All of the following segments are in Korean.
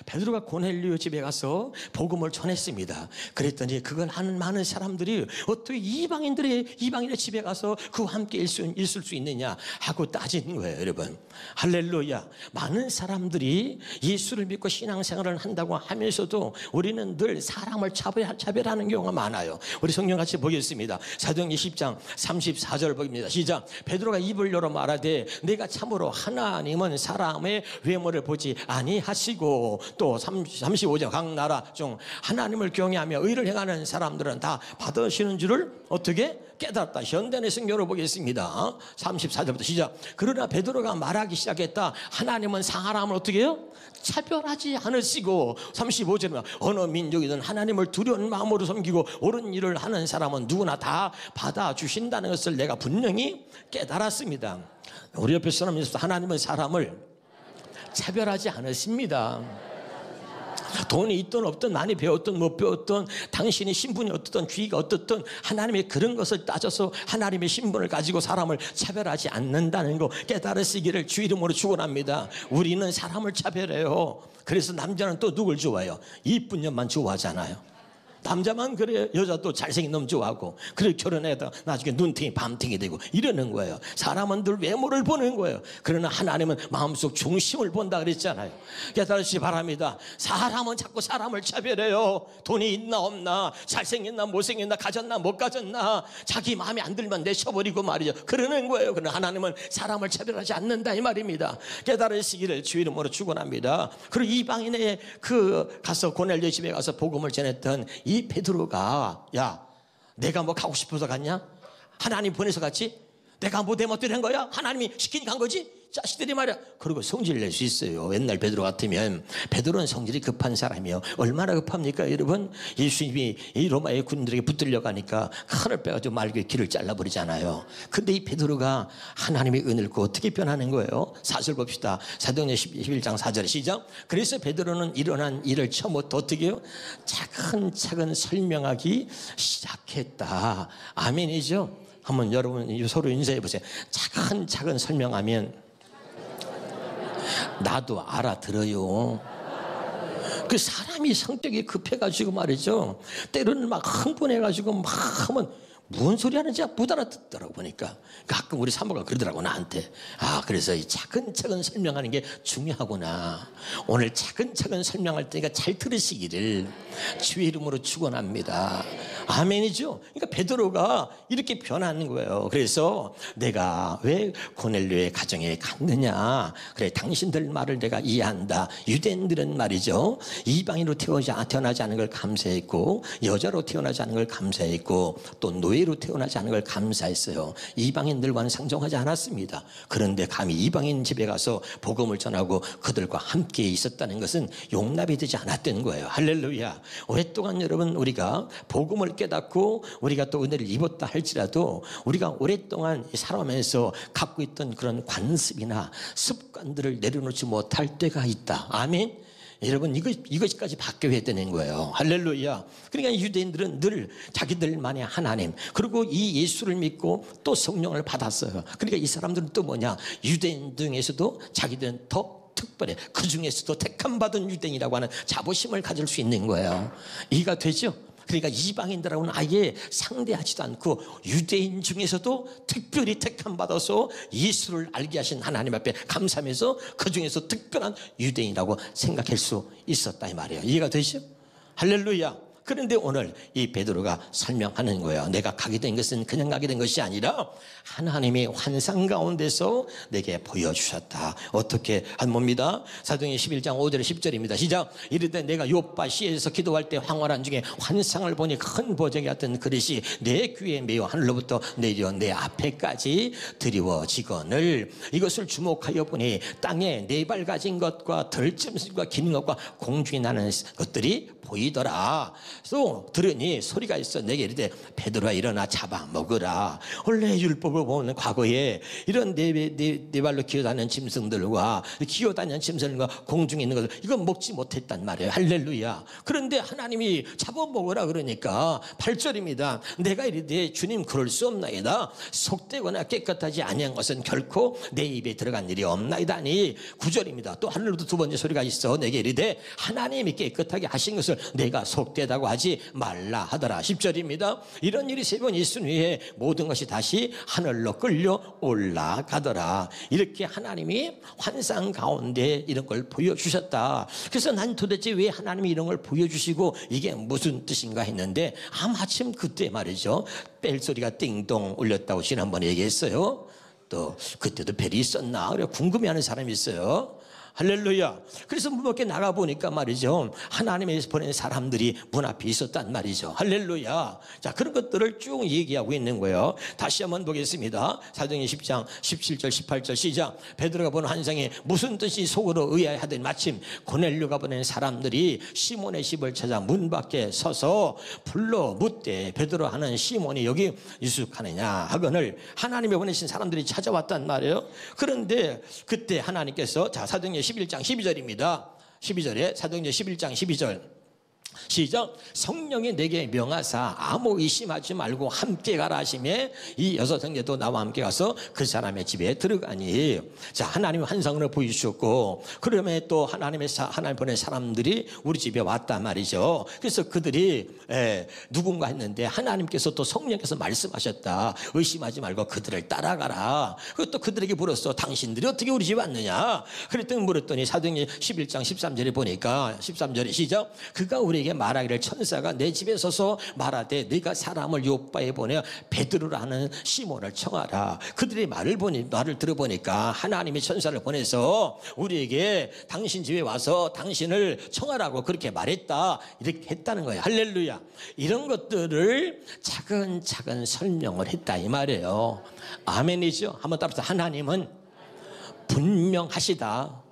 베드로가 고넬료 집에 가서 복음을 전했습니다. 그랬더니 그걸 하는 많은 사람들이 어떻게 이방인의 집에 가서 그와 함께 있을 수 있느냐 하고 따지는 거예요. 여러분, 할렐루야. 많은 사람들이 예수를 믿고 신앙생활을 한다고 하면서도 우리는 늘 사람을 차별하는 경우가 많아요. 우리 성경 같이 보겠습니다. 사도행전 10장 34절 보입니다. 시작. 베드로가 입을 열어 말하되 내가 참으로 하나님은 사람의 외모를 보지 아니하시고, 또 35절 각 나라 중 하나님을 경외하며 의를 행하는 사람들은 다 받으시는 줄을 어떻게 깨달았다. 현대의 성경으로 보겠습니다. 34절부터 시작. 그러나 베드로가 말하기 시작했다. 하나님은 사람을 어떻게 해요? 차별하지 않으시고, 35절은 어느 민족이든 하나님을 두려운 마음으로 섬기고 옳은 일을 하는 사람은 누구나 다 받아주신다는 것을 내가 분명히 깨달았습니다. 우리 옆에 사람에서 하나님은 사람을 차별하지 않으십니다. 돈이 있든 없든, 많이 배웠든 못 배웠든, 당신의 신분이 어떻든 귀가 어떻든 하나님의 그런 것을 따져서 하나님의 신분을 가지고 사람을 차별하지 않는다는 거 깨달으시기를 주 이름으로 축원합니다. 우리는 사람을 차별해요. 그래서 남자는 또 누굴 좋아해요? 이쁜 년만 좋아하잖아요. 남자만 그래, 여자도 잘생긴 놈 좋아하고, 그래 결혼해다 나중에 눈탱이 밤탱이 되고 이러는 거예요. 사람은 늘 외모를 보는 거예요. 그러나 하나님은 마음속 중심을 본다 그랬잖아요. 깨달으시기 바랍니다. 사람은 자꾸 사람을 차별해요. 돈이 있나 없나, 잘생겼나 못생겼나, 가졌나 못 가졌나, 자기 마음에 안 들면 내쳐버리고 말이죠. 그러는 거예요. 그러나 하나님은 사람을 차별하지 않는다 이 말입니다. 깨달으시기를 주 이름으로 축원합니다. 그리고 이방인의 가서 고넬료 집에 가서 복음을 전했던 이 베드로가, 야, 내가 뭐 가고 싶어서 갔냐? 하나님 보내서 갔지? 내가 뭐 내 멋대로 한 거야? 하나님이 시키니 간 거지? 자식들이 말이야. 그리고 성질을 낼 수 있어요. 옛날 베드로 같으면. 베드로는 성질이 급한 사람이에요. 얼마나 급합니까 여러분? 예수님이 이 로마의 군들에게 붙들려 가니까 칼을 빼가지고 말교의 길을 잘라버리잖아요. 근데 이 베드로가 하나님의 은혜를 그 어떻게 변하는 거예요? 사실 봅시다. 사도행전 11장 4절 시작. 그래서 베드로는 일어난 일을 처음부터 어떻게 해요? 차근차근 설명하기 시작했다. 아멘이죠? 한번 여러분 서로 인사해 보세요. 차근차근 설명하면 나도 알아들어요. 그 사람이 성격이 급해가지고 말이죠. 때로는 막 흥분해가지고 막 하면 무슨 소리 하는지 못 알아듣더라고 보니까. 가끔 우리 사모가 그러더라고 나한테. 아, 그래서 이 차근차근 설명하는 게 중요하구나. 오늘 차근차근 설명할 테니까 잘 들으시기를 주 이름으로 축원합니다. 아멘이죠. 그러니까 베드로가 이렇게 변하는 거예요. 그래서 내가 왜 고넬료의 가정에 갔느냐. 그래, 당신들 말을 내가 이해한다. 유대인들은 말이죠, 이방인으로 태어나지 않은 걸 감사했고, 여자로 태어나지 않은 걸 감사했고, 또 노예로 태어나지 않은 걸 감사했어요. 이방인들과는 상종하지 않았습니다. 그런데 감히 이방인 집에 가서 복음을 전하고 그들과 함께 있었다는 것은 용납이 되지 않았던 거예요. 할렐루야. 오랫동안 여러분 우리가 복음을 깨닫고 우리가 또 은혜를 입었다 할지라도 우리가 오랫동안 살아가면서 갖고 있던 그런 관습이나 습관들을 내려놓지 못할 때가 있다. 아멘. 여러분 이것까지 바뀌어야 되는 거예요. 할렐루야. 그러니까 유대인들은 늘 자기들만의 하나님, 그리고 이 예수를 믿고 또 성령을 받았어요. 그러니까 이 사람들은 또 뭐냐, 유대인 중에서도 자기들은 더 특별해, 그 중에서도 택함받은 유대인이라고 하는 자부심을 가질 수 있는 거예요. 이해가 되죠? 그러니까 이방인들하고는 아예 상대하지도 않고 유대인 중에서도 특별히 택함받아서 예수를 알게 하신 하나님 앞에 감사하면서 그 중에서 특별한 유대인이라고 생각할 수 있었다 이 말이에요. 이해가 되시죠? 할렐루야. 그런데 오늘 이 베드로가 설명하는 거예요. 내가 가게 된 것은 그냥 가게 된 것이 아니라 하나님의 환상 가운데서 내게 보여주셨다. 어떻게 한 뭡니다. 사도행전 11장 5절 10절입니다. 시작. 이르되 내가 요빠 시에서 기도할 때 황홀한 중에 환상을 보니 큰 보쟁이 같은 그릇이 내 귀에 매어 하늘로부터 내려 내 앞에까지 드리워지거늘 이것을 주목하여 보니 땅에 네 발 가진 것과 덜쯤과 긴 것과 공중에 나는 것들이 보이더라. 또 들으니 소리가 있어 내게 이르되 베드로야 일어나 잡아먹으라. 원래 율법을 보면 과거에 이런 네 발로 기어다니는 짐승들과 기어다니는 짐승들과 공중에 있는 것들 이건 먹지 못했단 말이에요. 할렐루야. 그런데 하나님이 잡아먹으라 그러니까 8절입니다. 내가 이르되 주님 그럴 수 없나이다. 속되거나 깨끗하지 아니한 것은 결코 내 입에 들어간 일이 없나이다니. 9절입니다. 또 하늘로부터 두 번째 소리가 있어 내게 이르되 하나님이 깨끗하게 하신 것을 내가 속되다고 하지 말라 하더라. 10절입니다. 이런 일이 세 번 있은 후에 모든 것이 다시 하늘로 끌려 올라가더라. 이렇게 하나님이 환상 가운데 이런 걸 보여주셨다. 그래서 난 도대체 왜 하나님이 이런 걸 보여주시고 이게 무슨 뜻인가 했는데 마침 그때 말이죠. 벨 소리가 띵동 울렸다고 지난번에 얘기했어요. 또 그때도 벨이 있었나 그래 궁금해하는 사람이 있어요. 할렐루야. 그래서 문 밖에 나가보니까 말이죠. 하나님에서 보낸 사람들이 문 앞에 있었단 말이죠. 할렐루야. 자, 그런 것들을 쭉 얘기하고 있는 거예요. 다시 한번 보겠습니다. 사도행전 10장 17절 18절 시작. 베드로가 본 환상에 무슨 뜻이 속으로 의아해하더니 마침 고넬료가 보낸 사람들이 시몬의 집을 찾아 문 밖에 서서 불러 묻되 베드로 하는 시몬이 여기 유숙하느냐 하거늘 하나님이 보내신 사람들이 찾아왔단 말이에요. 그런데 그때 하나님께서 자 사도행전 11장 12절입니다. 12절에 사도행전 11장 12절 시작. 성령이 내게 명하사 아무 의심하지 말고 함께 가라 하시매 이 여섯 형제도 나와 함께 가서 그 사람의 집에 들어가니. 자, 하나님이 환상을 보여주셨고 그러면 또 하나님 보낸 사람들이 우리 집에 왔단 말이죠. 그래서 그들이 누군가 했는데 하나님께서 또 성령께서 말씀하셨다. 의심하지 말고 그들을 따라가라. 그것도 그들에게 물었어. 당신들이 어떻게 우리 집에 왔느냐. 그랬더니 물었더니 사도행전 11장 13절에 보니까 13절에 시작. 그가 우리에게 말하기를 천사가 내 집에 서서 말하되 네가 사람을 요바에 보내 베드로라는 시몬을 청하라. 그들의 말을 들어보니까 하나님의 천사를 보내서 우리에게 당신 집에 와서 당신을 청하라고 그렇게 말했다. 이렇게 했다는 거예요. 할렐루야. 이런 것들을 차근차근 설명을 했다 이 말이에요. 아멘이죠. 한번 따라서 하나님은 분명하시다.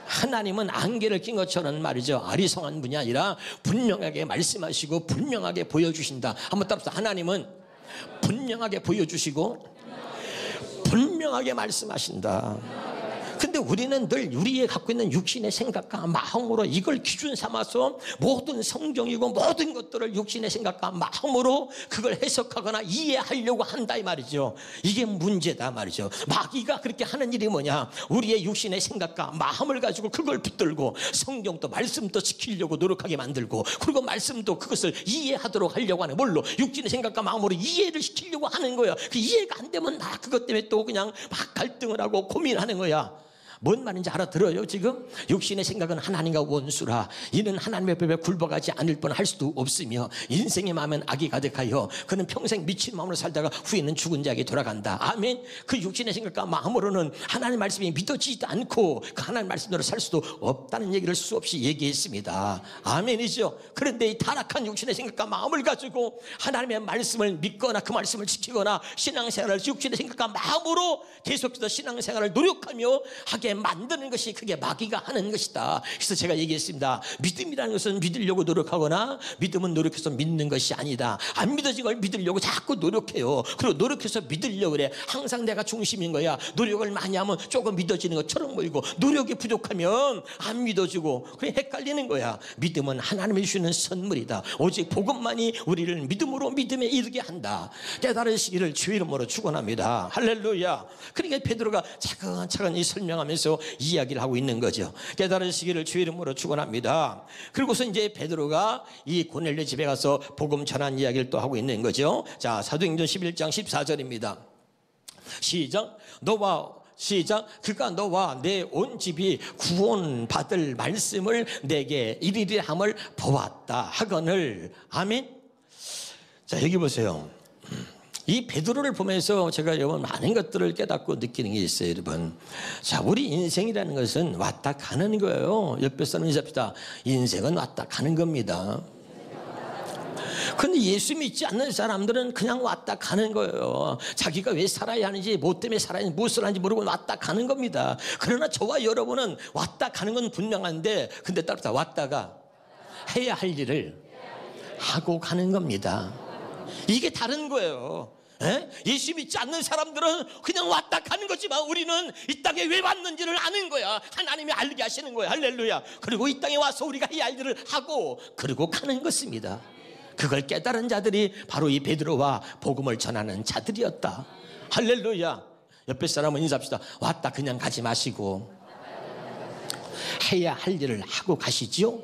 하나님은 안개를 낀 것처럼 말이죠. 아리송한 분이 아니라 분명하게 말씀하시고 분명하게 보여주신다. 한번 따라서 하나님은 분명하게 보여주시고 분명하게 말씀하신다. 근데 우리는 늘 우리의 갖고 있는 육신의 생각과 마음으로 이걸 기준 삼아서 모든 성경이고 모든 것들을 육신의 생각과 마음으로 그걸 해석하거나 이해하려고 한다 이 말이죠. 이게 문제다 말이죠. 마귀가 그렇게 하는 일이 뭐냐. 우리의 육신의 생각과 마음을 가지고 그걸 붙들고 성경도 말씀도 지키려고 노력하게 만들고 그리고 말씀도 그것을 이해하도록 하려고 하는 뭘로 육신의 생각과 마음으로 이해를 시키려고 하는 거야. 그 이해가 안 되면 나 그것 때문에 또 그냥 막 갈등을 하고 고민하는 거야. 뭔 말인지 알아들어요 지금? 육신의 생각은 하나님과 원수라 이는 하나님의 법에 굴복하지 않을 뻔 할 수도 없으며 인생의 마음은 악이 가득하여 그는 평생 미친 마음으로 살다가 후에는 죽은 자에게 돌아간다. 아멘. 그 육신의 생각과 마음으로는 하나님 말씀이 믿어지지도 않고 그 하나님 말씀대로 살 수도 없다는 얘기를 수없이 얘기했습니다. 아멘이죠. 그런데 이 타락한 육신의 생각과 마음을 가지고 하나님의 말씀을 믿거나 그 말씀을 지키거나 신앙생활을 육신의 생각과 마음으로 계속해서 신앙생활을 노력하며 하게 만드는 것이 그게 마귀가 하는 것이다. 그래서 제가 얘기했습니다. 믿음이라는 것은 믿으려고 노력하거나 믿음은 노력해서 믿는 것이 아니다. 안 믿어진 걸 믿으려고 자꾸 노력해요. 그리고 노력해서 믿으려고 그래. 항상 내가 중심인 거야. 노력을 많이 하면 조금 믿어지는 것처럼 보이고 노력이 부족하면 안 믿어지고 그래 헷갈리는 거야. 믿음은 하나님이 주시는 선물이다. 오직 복음만이 우리를 믿음에 이르게 한다. 깨달으시기를 주의 이름으로 축원합니다. 할렐루야. 그러니까 베드로가 차근차근 이 설명하면서 이야기를 하고 있는 거죠. 깨달으시기를 주의 이름으로 축원합니다. 그리고서 이제 베드로가 이 고넬료 집에 가서 복음 전한 이야기를 또 하고 있는 거죠. 자, 사도행전 11장 14절입니다. 시작. 그가 너와 내 온 집이 구원받을 말씀을 내게 이르리라 함을 보았다 하거늘. 아멘. 자, 여기 보세요. 이 베드로를 보면서 제가 여러분 많은 것들을 깨닫고 느끼는 게 있어요, 여러분. 자, 우리 인생이라는 것은 왔다 가는 거예요. 옆에 사람 인사합시다. 인생은 왔다 가는 겁니다. 근데 예수 믿지 않는 사람들은 그냥 왔다 가는 거예요. 자기가 왜 살아야 하는지, 뭐 때문에 살아야 하는지, 무엇을 하는지 모르고 왔다 가는 겁니다. 그러나 저와 여러분은 왔다 가는 건 분명한데, 근데 따라서 왔다가 해야 할 일을 하고 가는 겁니다. 이게 다른 거예요. 예수 믿지 않는 사람들은 그냥 왔다 가는 거지만 우리는 이 땅에 왜 왔는지를 아는 거야. 하나님이 알게 하시는 거야. 할렐루야. 그리고 이 땅에 와서 우리가 이 일들을 하고 그리고 가는 것입니다. 그걸 깨달은 자들이 바로 이 베드로와 복음을 전하는 자들이었다. 할렐루야. 옆에 사람은 인사합시다. 왔다 그냥 가지 마시고 해야 할 일을 하고 가시죠.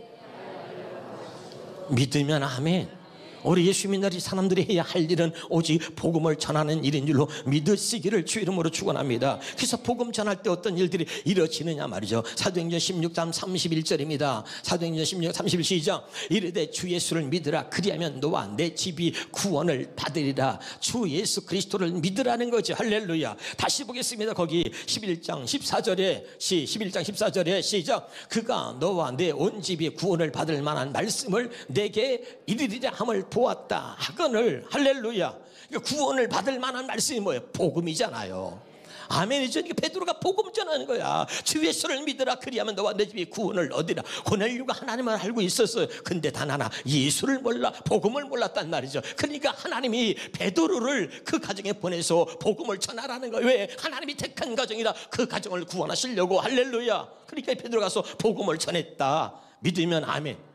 믿으면 아멘. 우리 예수 믿는 사람들이 해야 할 일은 오직 복음을 전하는 일인 줄로 믿으시기를 주 이름으로 축원합니다. 그래서 복음 전할 때 어떤 일들이 이루어지느냐 말이죠. 사도행전 16장 31절입니다. 사도행전 16장 31 시작. 이르되 주 예수를 믿으라. 그리하면 너와 내 집이 구원을 받으리라. 주 예수 그리스도를 믿으라는 거죠. 할렐루야. 다시 보겠습니다. 거기 11장 14절에 시작. 그가 너와 내 온 집이 구원을 받을 만한 말씀을 내게 이르리라 함을 보았다 하거늘. 할렐루야. 구원을 받을 만한 말씀이 뭐예요? 복음이잖아요. 아멘이죠. 베드로가 복음 전하는 거야. 주 예수를 믿으라. 그리하면 너와 내 집이 구원을 얻으리라. 고넬료가 하나님을 알고 있었어요. 근데 단 하나 예수를 몰라 복음을 몰랐단 말이죠. 그러니까 하나님이 베드로를 그 가정에 보내서 복음을 전하라는 거예요. 왜? 하나님이 택한 가정이라 그 가정을 구원하시려고. 할렐루야. 그러니까 베드로 가서 복음을 전했다. 믿으면 아멘.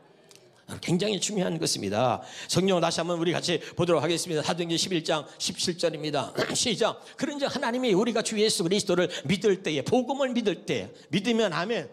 굉장히 중요한 것입니다. 성경 다시 한번 우리 같이 보도록 하겠습니다. 사도행전 11장 17절입니다. 시작. 그런즉 하나님이 우리가 주 예수 그리스도를 믿을 때에 복음을 믿을 때 믿으면 아멘.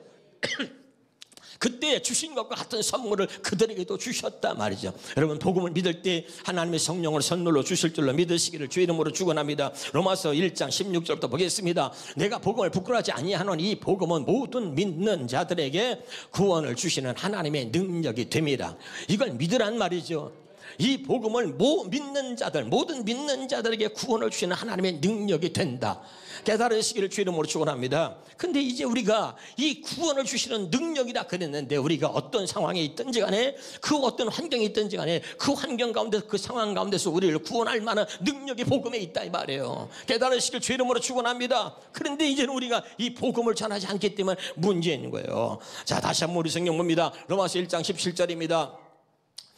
그때 주신 것과 같은 선물을 그들에게도 주셨다 말이죠. 여러분 복음을 믿을 때 하나님의 성령을 선물로 주실 줄로 믿으시기를 주 이름으로 축원합니다. 로마서 1장 16절부터 보겠습니다. 내가 복음을 부끄러워하지 아니하노니 이 복음은 모든 믿는 자들에게 구원을 주시는 하나님의 능력이 됩니다. 이걸 믿으란 말이죠. 이 복음을 모든 믿는 자들에게 구원을 주시는 하나님의 능력이 된다. 깨달으시기를 주 이름으로 축원합니다. 근데 이제 우리가 이 구원을 주시는 능력이라 그랬는데 우리가 어떤 상황에 있든지 간에 그 어떤 환경에 있든지 간에 그 환경 가운데 그 상황 가운데서 우리를 구원할 만한 능력이 복음에 있다 이 말이에요. 깨달으시기를 주 이름으로 축원합니다. 그런데 이제는 우리가 이 복음을 전하지 않기 때문에 문제인 거예요. 자, 다시 한번 우리 성경 봅니다. 로마서 1장 17절입니다.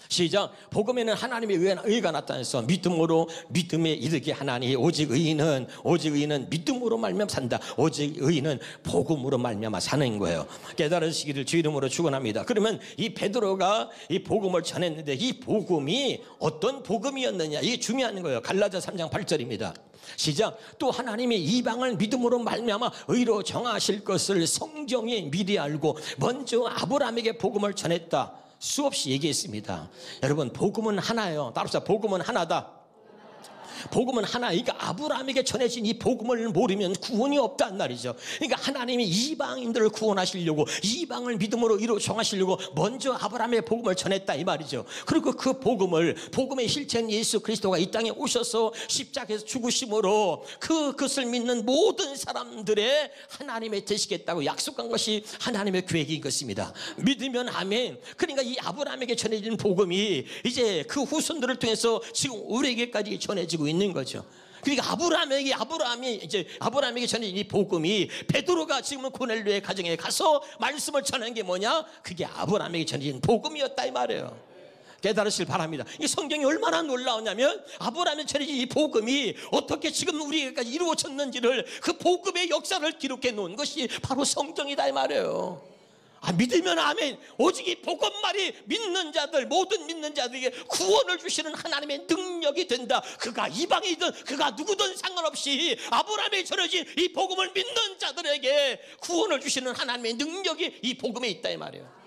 시작. 복음에는 하나님의 의가 나타나서 믿음으로 믿음에 이르게 하나니 오직 의인은 믿음으로 말미암아 산다. 오직 의인은 복음으로 말미암아 사는 거예요. 깨달으시기를 주 이름으로 축원합니다. 그러면 이 베드로가 이 복음을 전했는데 이 복음이 어떤 복음이었느냐 이게 중요한 거예요. 갈라디아 3장 8절입니다. 시작. 또 하나님이 이방을 믿음으로 말미암아 의로 정하실 것을 성경에 미리 알고 먼저 아브라함에게 복음을 전했다. 수없이 얘기했습니다. 여러분 복음은 하나예요. 따라서 복음은 하나다. 복음은 하나. 그러니까 아브라함에게 전해진 이 복음을 모르면 구원이 없단 말이죠. 그러니까 하나님이 이방인들을 구원하시려고 이방을 믿음으로 이루 정하시려고 먼저 아브라함의 복음을 전했다 이 말이죠. 그리고 그 복음의 실체인 예수 그리스도가 이 땅에 오셔서 십자가에서 죽으심으로 그것을 믿는 모든 사람들의 하나님의 되시겠다고 약속한 것이 하나님의 계획인 것입니다. 믿으면 아멘. 그러니까 이 아브라함에게 전해진 복음이 이제 그 후손들을 통해서 지금 우리에게까지 전해지고 있는 거죠. 그러니까 아브라함에게 전해진 이 복음이 베드로가 지금은 고넬료의 가정에 가서 말씀을 전한 게 뭐냐? 그게 아브라함에게 전해진 복음이었다 이 말이에요. 깨달으시길 바랍니다. 이 성경이 얼마나 놀라우냐면 아브라함에 전해진 이 복음이 어떻게 지금 우리에게까지 이루어졌는지를 그 복음의 역사를 기록해 놓은 것이 바로 성경이다 이 말이에요. 믿으면 아멘. 오직 이 복음만이 모든 믿는 자들에게 구원을 주시는 하나님의 능력이 된다. 그가 이방이든 그가 누구든 상관없이 아브라함에 전해진 이 복음을 믿는 자들에게 구원을 주시는 하나님의 능력이 이 복음에 있다 이 말이에요.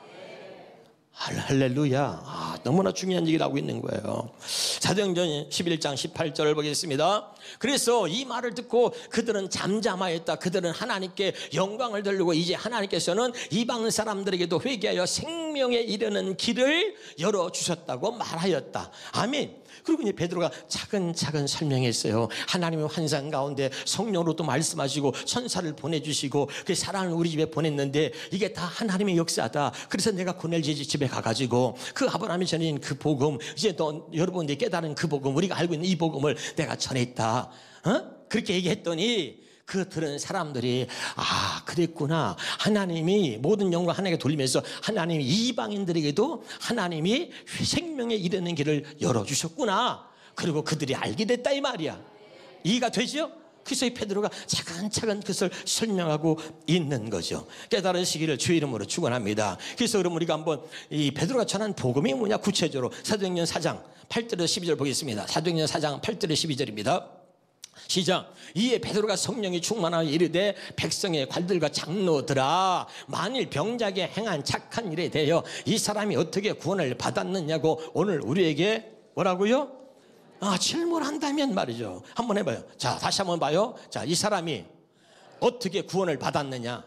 할렐루야. 너무나 중요한 얘기를 하고 있는 거예요. 사도행전 11장 18절을 보겠습니다. 그래서 이 말을 듣고 그들은 잠잠하였다. 그들은 하나님께 영광을 돌리고 이제 하나님께서는 이방 사람들에게도 회개하여 생명에 이르는 길을 열어주셨다고 말하였다. 아멘. 그리고 이제 베드로가 차근차근 설명했어요. 하나님의 환상 가운데 성령으로도 말씀하시고 천사를 보내주시고 그 사랑을 우리 집에 보냈는데 이게 다 하나님의 역사다. 그래서 내가 고넬료 집에 가가지고 그 아브라함이 전해진 그 복음, 이제 여러분들이 깨달은 그 복음, 우리가 알고 있는 이 복음을 내가 전했다. 그렇게 얘기했더니 그 들은 사람들이 아 그랬구나, 하나님이 모든 영광을 하나님께 돌리면서 하나님이 이방인들에게도 하나님이 생명에 이르는 길을 열어주셨구나, 그리고 그들이 알게 됐다 이 말이야. 이해가 되죠? 그래서 이 베드로가 차근차근 그것을 설명하고 있는 거죠. 깨달으시기를 주의 이름으로 축원합니다. 그래서 그럼 우리가 한번 이 베드로가 전한 복음이 뭐냐, 구체적으로 사도행전 4장 8절에서 12절 보겠습니다. 사도행전 4장 8절에서 12절입니다. 시작. 이에 베드로가 성령이 충만하여 이르되 백성의 관들과 장로들아, 만일 병자에게 행한 착한 일에 대하여 이 사람이 어떻게 구원을 받았느냐고 오늘 우리에게 뭐라고요? 질문한다면 말이죠. 한번 해봐요. 자, 다시 한번 봐요. 자, 이 사람이 어떻게 구원을 받았느냐.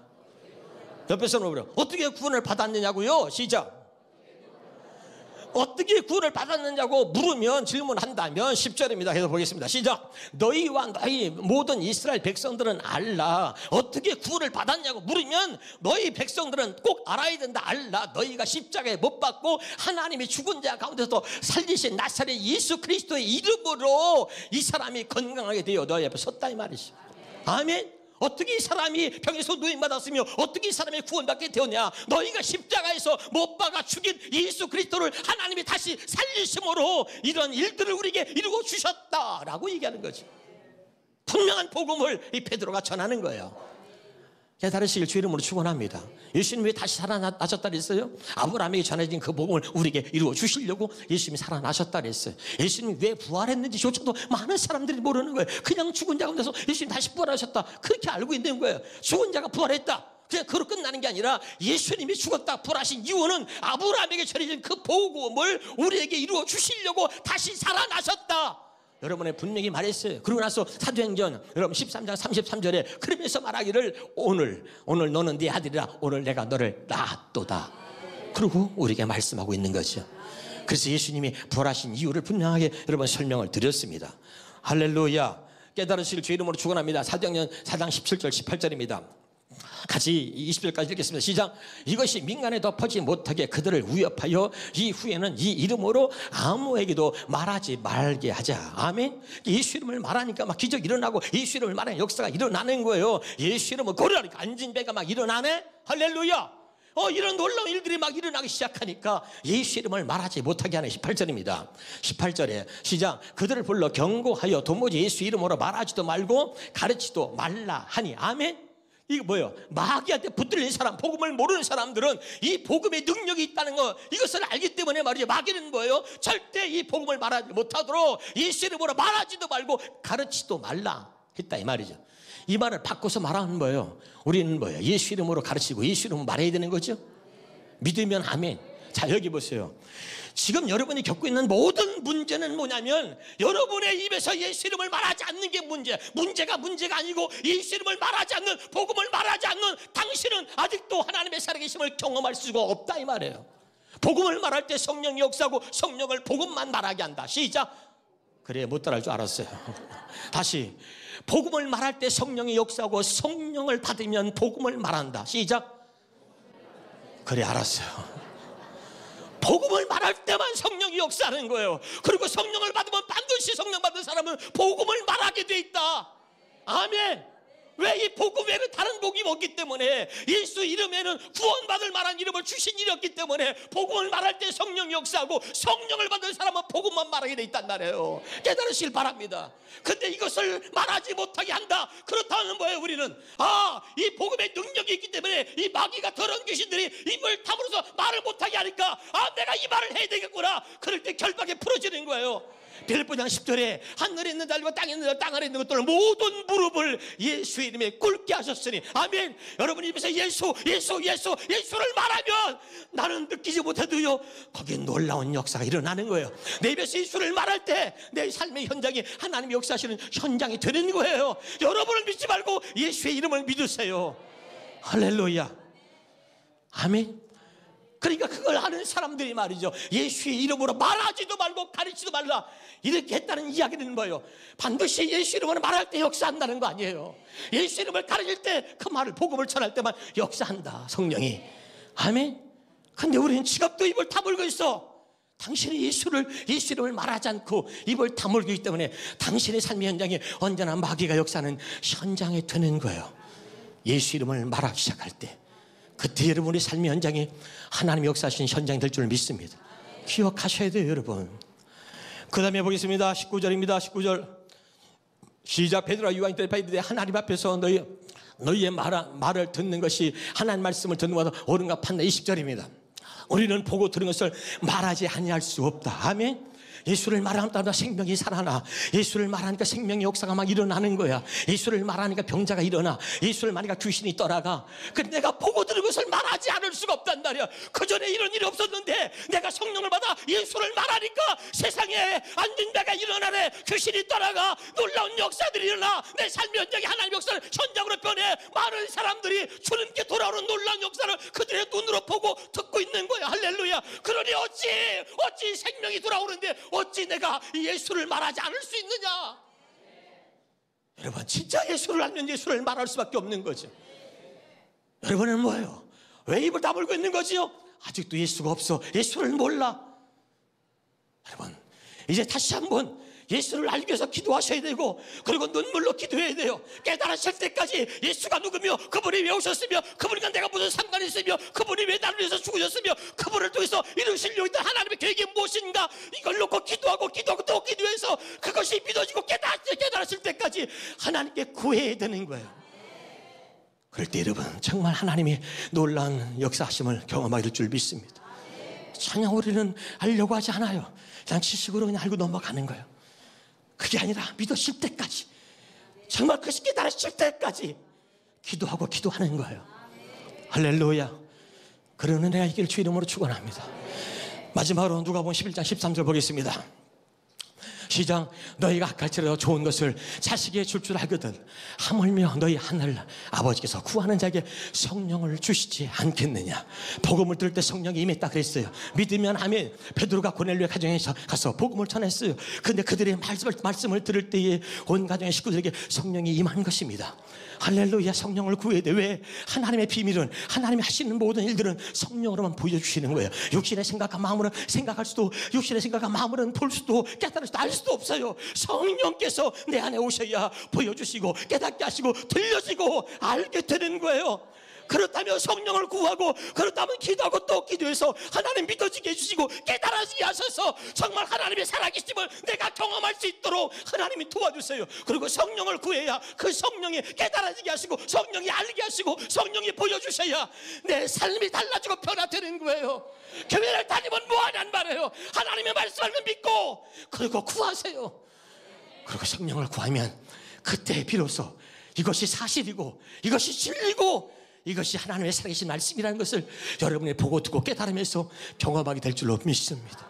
옆에서 물어보려. 어떻게 구원을 받았느냐고요? 시작. 어떻게 구원을 받았느냐고 물으면, 질문한다면 10절입니다. 해서 보겠습니다. 시작. 너희와 너희 모든 이스라엘 백성들은 알라. 어떻게 구원을 받았냐고 물으면 너희 백성들은 꼭 알아야 된다. 알라. 너희가 십자가에 못 박고 하나님이 죽은 자 가운데서 살리신 나사렛 예수 그리스도의 이름으로 이 사람이 건강하게 되어 너희 앞에 섰다 이 말이죠. 아멘. 어떻게 이 사람이 병에서 누임받았으며 어떻게 이 사람이 구원받게 되었냐. 너희가 십자가에서 못 박아 죽인 예수 그리스도를 하나님이 다시 살리심으로 이런 일들을 우리에게 이루어 주셨다라고 얘기하는 거지. 분명한 복음을 이 베드로가 전하는 거예요. 깨달으시길 주 이름으로 축원합니다. 예수님 왜 다시 살아나셨다 그랬어요? 아브라함에게 전해진 그 복음을 우리에게 이루어 주시려고 예수님이 살아나셨다 그랬어요. 예수님이 왜 부활했는지조차도 많은 사람들이 모르는 거예요. 그냥 죽은 자 가운데서 예수님 다시 부활하셨다, 그렇게 알고 있는 거예요. 죽은 자가 부활했다, 그냥 그로 끝나는 게 아니라 예수님이 죽었다 부활하신 이유는 아브라함에게 전해진 그 복음을 우리에게 이루어 주시려고 다시 살아나셨다. 여러분의 분명히 말했어요. 그러고 나서 사도행전 여러분 13장 33절에 그러면서 말하기를 오늘 너는 네 아들이라, 오늘 내가 너를 낳았도다. 그리고 우리에게 말씀하고 있는 거죠. 그래서 예수님이 부활하신 이유를 분명하게 여러분 설명을 드렸습니다. 할렐루야. 깨달으실 주 이름으로 축원합니다. 사도행전 4장 17절 18절입니다. 같이 20절까지 읽겠습니다. 시작. 이것이 민간에 덮어지 못하게 그들을 위협하여 이후에는 이 이름으로 아무에게도 말하지 말게 하자. 아멘. 예수 이름을 말하니까 막 기적이 일어나고 예수 이름을 말하는 역사가 일어나는 거예요. 예수 이름을 고려하니까 앉은 배가 막 일어나네. 할렐루야. 이런 놀라운 일들이 막 일어나기 시작하니까 예수 이름을 말하지 못하게 하는 18절입니다. 18절에 시작. 그들을 불러 경고하여 도무지 예수 이름으로 말하지도 말고 가르치도 말라 하니. 아멘. 이거 뭐예요? 마귀한테 붙들린 사람, 복음을 모르는 사람들은 이 복음의 능력이 있다는 거, 이것을 알기 때문에 말이죠. 마귀는 뭐예요? 절대 이 복음을 말하지 못하도록 예수 이름으로 말하지도 말고 가르치도 말라 했다 이 말이죠. 이 말을 바꿔서 말하는 거예요. 우리는 뭐예요? 예수 이름으로 가르치고 예수 이름으로 말해야 되는 거죠. 믿으면 아멘. 자, 여기 보세요. 지금 여러분이 겪고 있는 모든 문제는 뭐냐면 여러분의 입에서 예수 이름을 말하지 않는 게 문제가 아니고 예수 이름을 말하지 않는, 복음을 말하지 않는 당신은 아직도 하나님의 살아계심을 경험할 수가 없다 이 말이에요. 복음을 말할 때 성령이 역사하고 성령을 복음만 말하게 한다. 시작. 그래, 못 따라할 줄 알았어요. 다시. 복음을 말할 때 성령이 역사하고 성령을 받으면 복음을 말한다. 시작. 그래, 알았어요. 복음을 말할 때만 성령이 역사하는 거예요. 그리고 성령을 받으면 반드시 성령 받은 사람은 복음을 말하게 돼 있다. 아멘. 왜? 이 복음 외에는 다른 복이 없기 때문에, 예수 이름에는 구원받을 만한 이름을 주신 일이 없기 때문에 복음을 말할 때 성령이 역사하고 성령을 받은 사람은 복음만 말하게 돼 있단 말이에요. 깨달으시길 바랍니다. 근데 이것을 말하지 못하게 한다. 그렇다는 뭐예요? 우리는 이 복음의 능력이 있기 때문에 이 마귀가 더러운 귀신들이 입을 다물어서 말을 못하게 하니까 내가 이 말을 해야 되겠구나. 그럴 때 결박에 풀어지는 거예요. 빌립보장 10절에 하늘에 있는 달과 땅에 있는 달, 땅 아래 있는 것들 모든 무릎을 예수의 이름에 꿇게 하셨으니. 아멘. 여러분 입에서 예수를 말하면 나는 느끼지 못해도요, 거기에 놀라운 역사가 일어나는 거예요. 내 입에서 예수를 말할 때 내 삶의 현장이 하나님의 역사하시는 현장이 되는 거예요. 여러분을 믿지 말고 예수의 이름을 믿으세요. 할렐루야. 아멘. 그러니까 그걸 아는 사람들이 말이죠, 예수의 이름으로 말하지도 말고 가르치지도 말라 이렇게 했다는 이야기는 뭐예요? 반드시 예수 이름으로 말할 때 역사한다는 거 아니에요. 예수 이름을 가르칠 때, 그 말을 복음을 전할 때만 역사한다 성령이. 아멘. 근데 우리는 지갑도 입을 다물고 있어. 당신이 예수 이름을 말하지 않고 입을 다물기 때문에 당신의 삶의 현장에 언제나 마귀가 역사하는 현장에 되는 거예요. 예수 이름을 말하기 시작할 때 그때 여러분의 삶의 현장에 하나님이 역사하신 현장이 될 줄 믿습니다. 기억하셔야 돼요, 여러분. 그 다음에 보겠습니다. 19절입니다. 19절 시작. 베드로와 요한이 대답하되 하나님 앞에서 너희의 말을 듣는 것이 하나님 말씀을 듣는 것보다 옳은가 판다. 20절입니다. 우리는 보고 들은 것을 말하지 아니할 수 없다. 아멘. 예수를 말하니까 생명이 살아나. 예수를 말하니까 생명의 역사가 막 일어나는 거야. 예수를 말하니까 병자가 일어나. 예수를 말하니까 귀신이 떠나가. 근데 내가 보고 들은 것을 말하지 않을 수가 없단 말이야. 그전에 이런 일이 없었는데 내가 성령을 받아 예수를 말하니까 세상에 앉은 자가 일어나네. 귀신이 떠나가. 놀라운 역사들이 일어나. 내 삶의 현장이 하나님의 역사를 현장으로 변해. 많은 사람들이 주님께 돌아오는 놀라운 역사를 그들의 눈으로 보고 듣고 있는 거야. 할렐루야. 그러니 어찌 생명이 돌아오는데 어찌 내가 예수를 말하지 않을 수 있느냐? 여러분, 진짜 예수를 알면 예수를 말할 수밖에 없는 거죠. 여러분은 뭐예요? 왜 입을 다물고 있는 거지요? 아직도 예수가 없어. 예수를 몰라. 여러분, 이제 다시 한번 예수를 알기 위해서 기도하셔야 되고, 그리고 눈물로 기도해야 돼요. 깨달으실 때까지 예수가 누구며, 그분이 왜 오셨으며, 그분과 내가 무슨 상관이 있으며, 그분이 왜 나를 위해서 죽으셨으며, 그분을 통해서 이루시려고 했던 하나님의 계획이 무엇인가, 이걸 놓고 기도하고 또 기도해서 그것이 믿어지고 깨달으실 때까지 하나님께 구해야 되는 거예요. 그럴 때 여러분, 정말 하나님이 놀라운 역사하심을 경험하게 될 줄 믿습니다. 전혀 우리는 알려고 하지 않아요. 그냥 지식으로 그냥 알고 넘어가는 거예요. 그게 아니라 믿으실 때까지, 정말 그 깨달으실 때까지 기도하고 기도하는 거예요. 할렐루야. 그런 은혜가 있기를 주 이름으로 축원합니다. 마지막으로 누가복음 11장 13절 보겠습니다. 시작. 너희가 갈지라도 좋은 것을 자식에게 줄 줄 알거든 하물며 너희 하늘 아버지께서 구하는 자에게 성령을 주시지 않겠느냐. 복음을 들을 때 성령이 임했다 그랬어요. 믿으면 아멘. 베드로가 고넬료의 가정에 가서 복음을 전했어요. 그런데 그들의 말씀을 들을 때에 온 가정의 식구들에게 성령이 임한 것입니다. 할렐루야. 성령을 구해야 돼. 왜? 하나님의 비밀은, 하나님이 하시는 모든 일들은 성령으로만 보여주시는 거예요. 육신의 생각과 마음으로는 생각할 수도, 육신의 생각과 마음으로는 볼 수도, 깨달을 수도, 알 수도 없어요. 성령께서 내 안에 오셔야 보여주시고 깨닫게 하시고 들려지고 알게 되는 거예요. 그렇다면 성령을 구하고, 그렇다면 기도하고 또 기도해서 하나님 믿어지게 해주시고 깨달아지게 하셔서 정말 하나님의 살아계심을 내가 경험할 수 있도록 하나님이 도와주세요. 그리고 성령을 구해야 그 성령이 깨달아지게 하시고 성령이 알게 하시고 성령이 보여주셔야 내 삶이 달라지고 변화되는 거예요. 교회를 다니면 뭐하냐는 말이에요. 하나님의 말씀을 믿고 그리고 구하세요. 그리고 성령을 구하면 그때 비로소 이것이 사실이고 이것이 진리고 이것이 하나님의 살아계신 말씀이라는 것을 여러분이 보고 듣고 깨달으면서 경험하게 될 줄로 믿습니다.